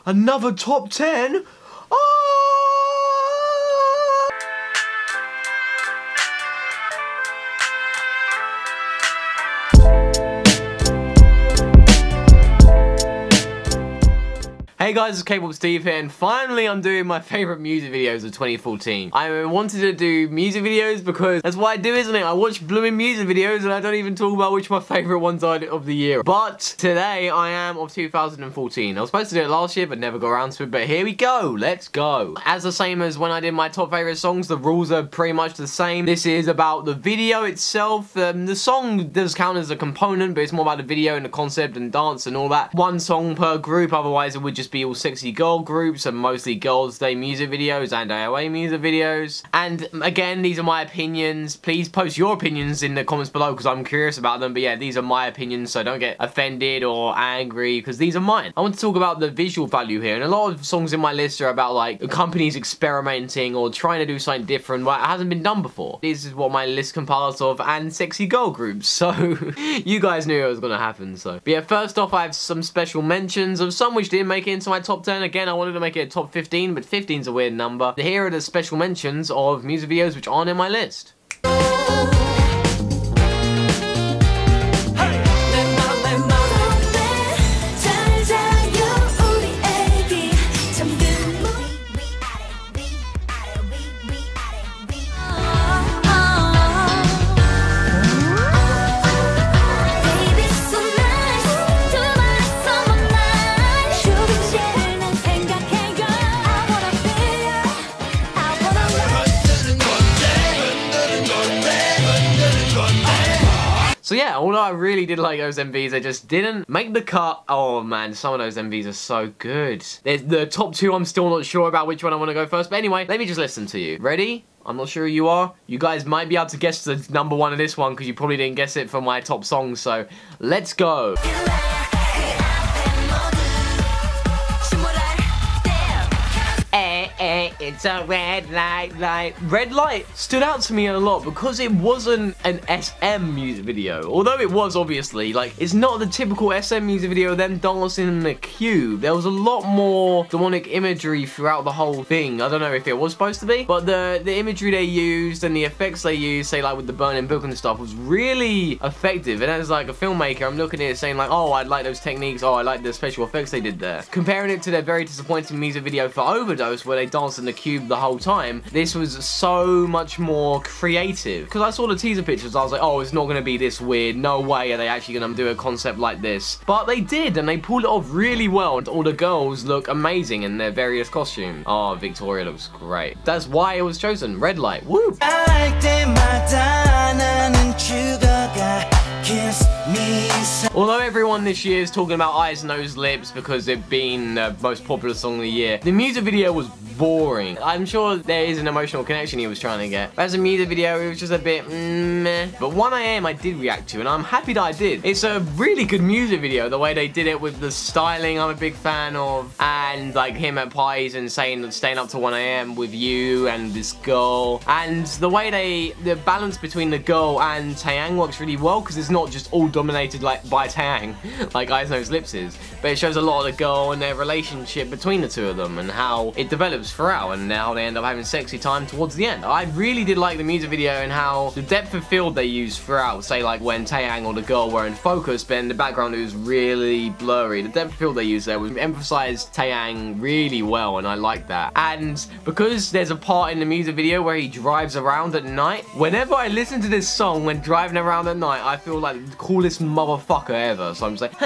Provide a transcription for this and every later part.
Another top 10? Hey guys, it's Kpop Steve here, and finally I'm doing my favourite music videos of 2014. I wanted to do music videos because that's what I do, isn't it? I watch blooming music videos and I don't even talk about which my favourite ones are of the year. But today I am of 2014. I was supposed to do it last year but never got around to it, but here we go, let's go. As the same as when I did my top favourite songs, the rules are pretty much the same. This is about the video itself. The song does count as a component, but it's more about the video and the concept and dance and all that. One song per group, otherwise it would just be all sexy girl groups and mostly Girls' Day music videos and AOA music videos. And again, these are my opinions. Please post your opinions in the comments below because I'm curious about them. But yeah, these are my opinions, so don't get offended or angry because these are mine. I want to talk about the visual value here, and a lot of songs in my list are about like companies experimenting or trying to do something different but it hasn't been done before. This is what my list compiles of, and sexy girl groups, so you guys knew it was gonna happen. So but yeah, first off, I have some special mentions of some which didn't make it into my top 10. Again, I wanted to make it a top 15, but 15's a weird number. Here are the special mentions of music videos which aren't in my list. So yeah, although I really did like those MVs, they just didn't make the cut. Oh man, some of those MVs are so good. There's the top 2, I'm still not sure about which one I want to go first. But anyway, let me just listen to you. Ready? I'm not sure who you are. You guys might be able to guess the number 1 of this one because you probably didn't guess it for my top songs. So let's go. It's a red light. Red Light stood out to me a lot because it wasn't an SM music video. Although it was, obviously, like, it's not the typical SM music video of them dancing in the cube. There was a lot more demonic imagery throughout the whole thing. I don't know if it was supposed to be, but the imagery they used and the effects they used, say like with the burning book and stuff, was really effective. And as like a filmmaker, I'm looking at it saying like, oh, I like those techniques, oh, I like the special effects they did there. Comparing it to their very disappointing music video for Overdose, where they danced in the cube the whole time, this was so much more creative. Because I saw the teaser pictures, I was like, oh, it's not going to be this weird, no way are they actually going to do a concept like this. But they did, and they pulled it off really well, and all the girls look amazing in their various costumes. Oh, Victoria looks great. That's why it was chosen. Red Light. Woo! Although everyone this year is talking about Eyes, Nose, Lips because they've been the most popular song of the year, the music video was boring. I'm sure there is an emotional connection he was trying to get. As a music video, it was just a bit meh. But 1am I did react to, and I'm happy that I did. It's a really good music video, the way they did it with the styling I'm a big fan of, and like him at parties and saying that staying up to 1am with you and this girl, and the way the balance between the girl and Taeyang works really well because it's not just all dominated like by Taeyang like Eyes, Nose, Lips is, but it shows a lot of the girl and their relationship between the two of them and how it develops throughout and how they end up having sexy time towards the end. I really did like the music video and how the depth of field they used throughout, say like when Taeyang or the girl were in focus but in the background it was really blurry. The depth of field they used there was emphasized Taeyang really well, and I like that. And because there's a part in the music video where he drives around at night, whenever I listen to this song when driving around at night, I feel like the coolest motherfucker ever. So I'm just like,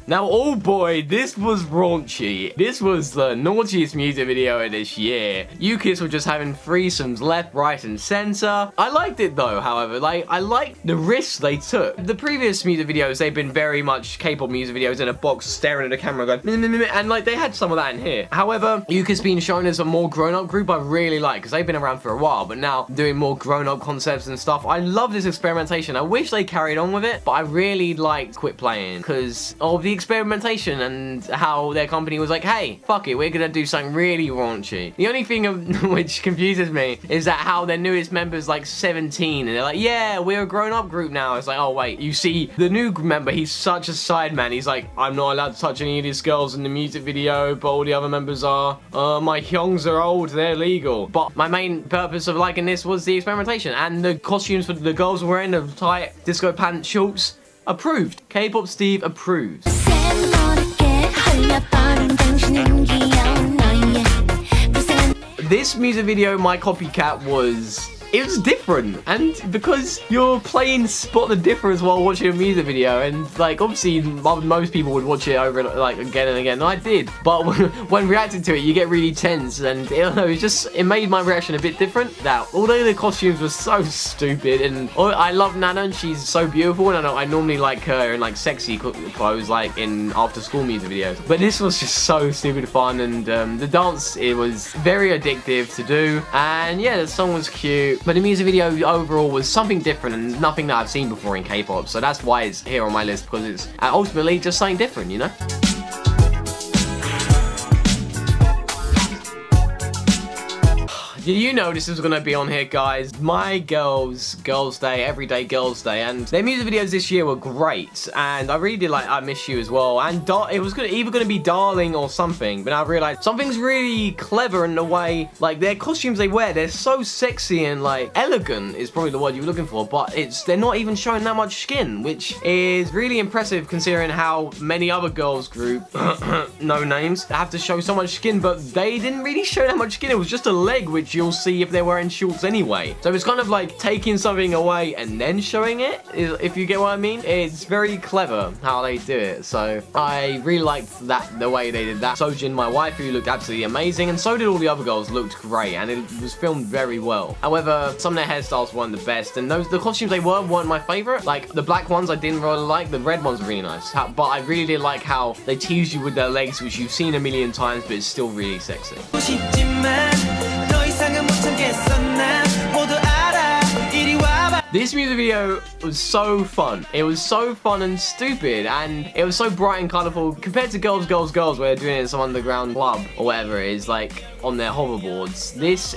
now, oh boy, this was raunchy. This was the naughtiest music video of this year. UKIS were just having threesomes left, right, and center. I liked it though, however. Like, I liked the risks they took. The previous music videos, they've been very much K-pop music videos in a box staring at the camera going, and like, they had some of that in here. However, UKIS being shown as a more grown-up group, I really like, because they've been around for a while, but now doing more grown-up concepts and stuff. I love this experimentation. I wish they carried on with it, but I really liked Quit Playing, because of the experimentation and how their company was like, hey, fuck it, we're gonna do something really raunchy. The only thing which confuses me is that how their newest member's like 17 and they're like, yeah, we're a grown-up group now. It's like, oh wait, you see the new member, he's such a side man. He's like, I'm not allowed to touch any of these girls in the music video, but all the other members are. My hyungs are old, they're legal. But my main purpose of liking this was the experimentation, and the costumes for the girls were wearing the tight disco pant shorts. Approved. K-pop Steve approves. This music video, my copycat, it was different, and because you're playing spot the difference while watching a music video, and like obviously most people would watch it over like again and again, and I did, but when reacting to it you get really tense, and I don't know, it made my reaction a bit different. Now, although the costumes were so stupid, and I love Nana and she's so beautiful, and I normally like her in like sexy clothes like in after school music videos, but this was just so stupid fun, and the dance, it was very addictive to do, and yeah, the song was cute. But the music video overall was something different and nothing that I've seen before in K-pop, so that's why it's here on my list, because it's ultimately just something different, you know? Did you know this was gonna be on here, guys? My Girls Day, Everyday Girls Day, and their music videos this year were great, and I really did like I Miss You as well, and it was either gonna be Darling or something, but I realized something's really clever in the way, like their costumes they wear, they're so sexy and like elegant is probably the word you were looking for, but they're not even showing that much skin, which is really impressive considering how many other girls group, no names, have to show so much skin, but they didn't really show that much skin. It was just a leg, which you'll see if they're wearing shorts anyway. So it's kind of like taking something away and then showing it, if you get what I mean. It's very clever how they do it. So I really liked the way they did that. Sojin, my wife, who looked absolutely amazing, and so did all the other girls, looked great, and it was filmed very well. However, some of their hairstyles weren't the best, and the costumes they weren't my favorite. Like the black ones I didn't really like, the red ones were really nice. But I really did like how they teased you with their legs, which you've seen a million times, but it's still really sexy. This music video was so fun. It was so fun and stupid, and it was so bright and colourful compared to Girls, Girls, Girls, where they're doing it in some underground club or whatever it is, like on their hoverboards. This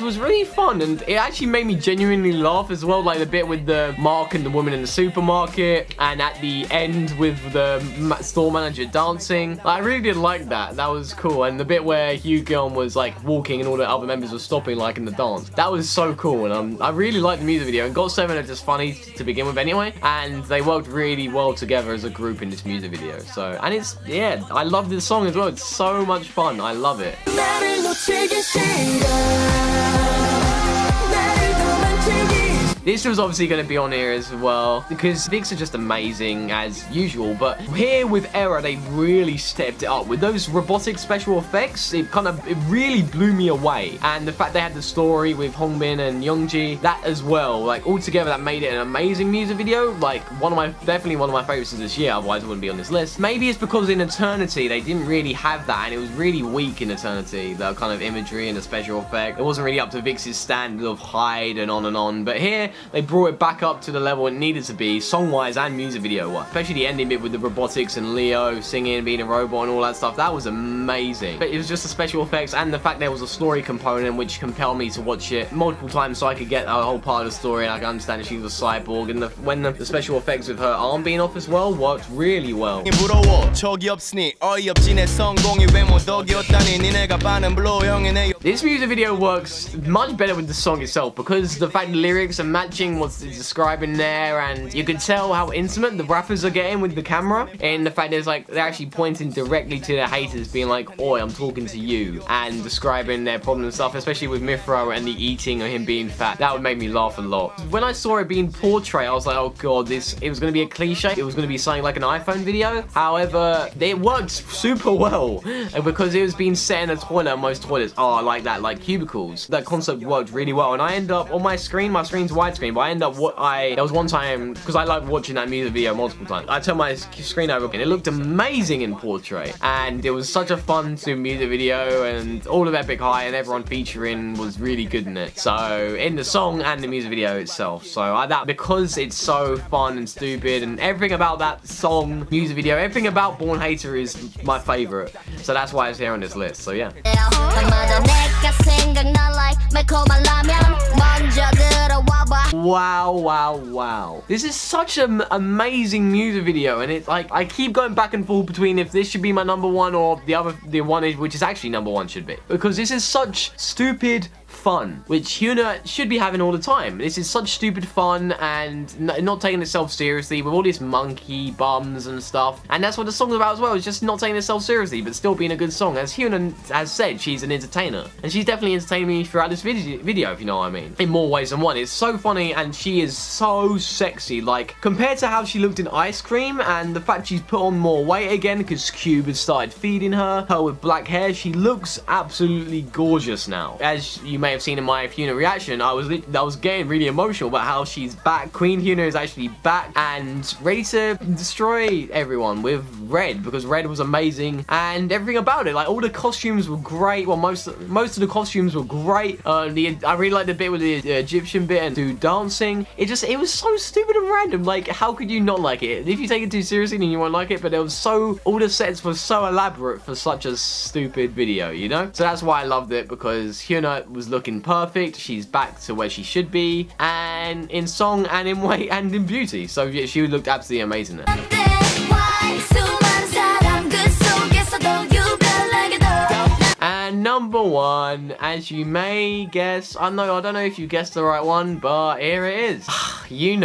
was really fun, and it actually made me genuinely laugh as well, like the bit with the Mark and the woman in the supermarket, and at the end with the store manager dancing. I really did like that. That was cool, and the bit where Hugyeon was like walking and all the other members were stopping like in the dance. That was so cool, and I really liked the music video, and GOT7 are just funny to begin with anyway, and they worked really well together as a group in this music video. So, and it's, yeah, I love this song as well. It's so much fun. I love it. This was obviously going to be on here as well, because VIXX are just amazing as usual, but here with Era, they really stepped it up. With those robotic special effects, it really blew me away. And the fact they had the story with Hongbin and Youngji, that as well, like altogether that made it an amazing music video. Like definitely one of my favorites of this year, otherwise it wouldn't be on this list. Maybe it's because in Eternity, they didn't really have that, and it was really weak in Eternity, the kind of imagery and the special effect. It wasn't really up to VIXX's standard of Hide and on, but here, they brought it back up to the level it needed to be, song-wise and music video-wise. Especially the ending bit with the robotics and Leo singing, being a robot and all that stuff. That was amazing. But it was just the special effects and the fact there was a story component which compelled me to watch it multiple times so I could get a whole part of the story and I could understand that she was a cyborg. And when the special effects with her arm being off as well worked really well. This music video works much better with the song itself, because the fact the lyrics are matching what's describing there, and you can tell how intimate the rappers are getting with the camera, and the fact there's like they're actually pointing directly to their haters, being like, oi, I'm talking to you, and describing their problem and stuff, especially with Mithra and the eating or him being fat. That would make me laugh a lot. When I saw it being portrayed, I was like, oh god, it was going to be a cliche, it was going to be something like an iPhone video. However, it worked super well, because it was being set in a toilet, and most toilets are like that, like cubicles. That concept worked really well, and I end up on my screen's wide widescreen, but I ended up there was one time, because I like watching that music video multiple times, I turned my screen over and it looked amazing in portrait, and it was such a fun music video, and all of Epic High and everyone featuring was really good in it. So in the song and the music video itself, so because it's so fun and stupid, and everything about that song, music video, everything about Born Hater is my favorite. So that's why it's here on this list. So yeah. Wow, wow, wow. This is such an amazing music video, and it's like, I keep going back and forth between if this should be my number one or the one which is actually number one should be. Because this is such stupid fun, which Hyuna should be having all the time. This is such stupid fun and not taking itself seriously with all these monkey bums and stuff. And that's what the song's about as well, is just not taking itself seriously, but still being a good song. As Hyuna has said, she's an entertainer. And she's definitely entertaining me throughout this video, if you know what I mean. In more ways than one. It's so funny, and she is so sexy. Like, compared to how she looked in Ice Cream, and the fact she's put on more weight again, because Cube has started feeding her with black hair, she looks absolutely gorgeous now. As you may have seen in my Hyuna reaction, I was getting really emotional about how she's back. Queen Hyuna is actually back and ready to destroy everyone with Red, because Red was amazing, and everything about it, like all the costumes were great. Well, most of the costumes were great. I really liked the bit with the Egyptian bit and do dancing. It was so stupid and random. Like, how could you not like it? If you take it too seriously, then you won't like it. But all the sets were so elaborate for such a stupid video, you know? So that's why I loved it, because Hyuna was looking perfect. She's back to where she should be, and in song and in weight and in beauty. So yeah, she looked absolutely amazing there. And number one, as you may guess, I don't know if you guessed the right one, but here it is. You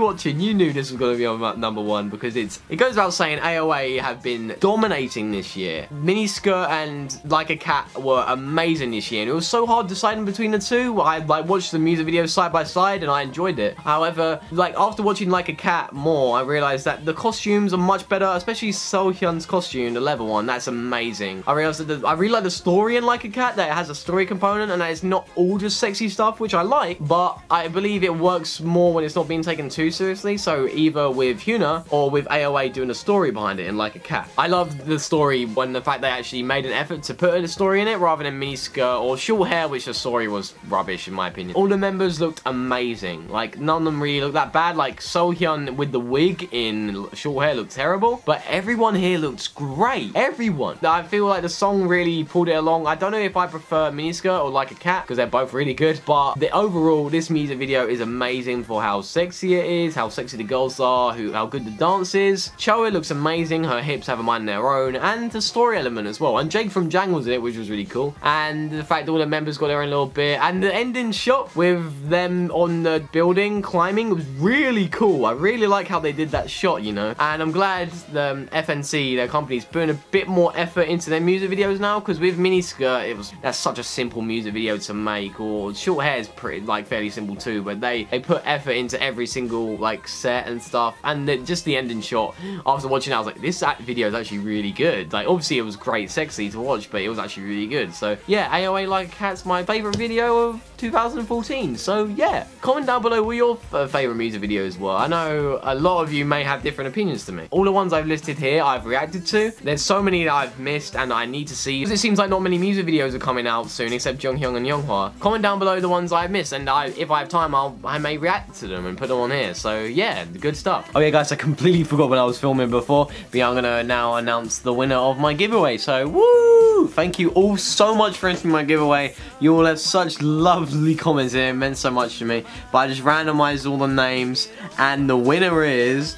watching, you knew this was going to be on number one, because it goes without saying AOA have been dominating this year. Miniskirt and Like a Cat were amazing this year, and it was so hard deciding between the two. I watched the music videos side by side and I enjoyed it. However, after watching Like a Cat more, I realized that the costumes are much better, especially Sohyun's costume, the leather one. That's amazing. I realized that I really like the story in Like a Cat, that it has a story component and that it's not all just sexy stuff, which I like, but I believe it works more when it's not being taken too seriously. So either with Hyuna or with AOA doing a story behind it in Like a Cat. I love the story when the fact they actually made an effort to put a story in it rather than miniskirt or short hair, which the story was rubbish in my opinion. All the members looked amazing. Like, none of them really looked that bad. Like, Sohyun with the wig in short hair looked terrible, but everyone here looks great. Everyone. I feel like the song really pulled it along. I don't know if I prefer miniskirt or Like a Cat, because they're both really good, but overall, this music video is amazing for how sexy it is, how sexy the girls are, how good the dance is. Choa looks amazing, her hips have a mind of their own, and the story element as well. And Jake from Jang was in it, which was really cool. And the fact that all the members got their own little bit, and the ending shot with them on the building climbing was really cool. I really like how they did that shot, you know. And I'm glad the FNC, their company's putting a bit more effort into their music videos now, because with miniskirt, that's such a simple music video to make, or short hair is pretty, fairly simple too, but they put effort into every single, set and stuff, and just the ending shot, after watching it, I was like, this video is actually really good. Like, obviously it was great, sexy to watch, but it was actually really good. So yeah, AOA Like a Cat's my favourite video of 2014, so yeah. Comment down below what your favourite music videos were. I know a lot of you may have different opinions to me. All the ones I've listed here, I've reacted to. There's so many that I've missed and I need to see, because it seems like not many music videos are coming out soon, except Jonghyun and Younghwa. Comment down below the ones I've missed, and if I have time, I may react to them and put them on here. So yeah, good stuff. Oh yeah guys, I completely forgot when I was filming before, but yeah, I'm gonna now announce the winner of my giveaway. So woo! Thank you all so much for entering my giveaway. You all have such lovely comments here, it meant so much to me. But I just randomized all the names, and the winner is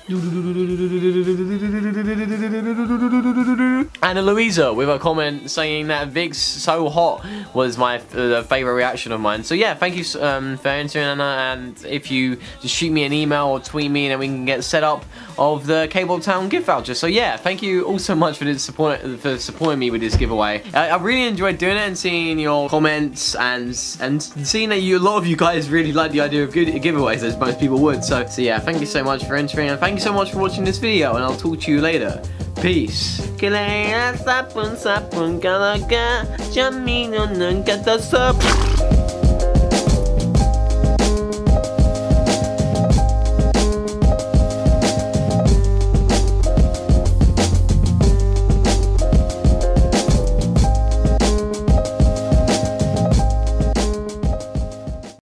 Anna Louisa, with a comment saying that Vic's So Hot was my favourite reaction of mine. So yeah, thank you for entering, Anna, and if you just shoot me an email or tweet me, and then we can get set up of the K-pop Town gift voucher. So yeah, thank you all so much for supporting me with this giveaway. I really enjoyed doing it and seeing your comments and seeing that a lot of you guys really like the idea of giveaways, as most people would. So yeah, thank you so much for entering, and thank you so much for watching this video, and I'll talk to you later. Peace.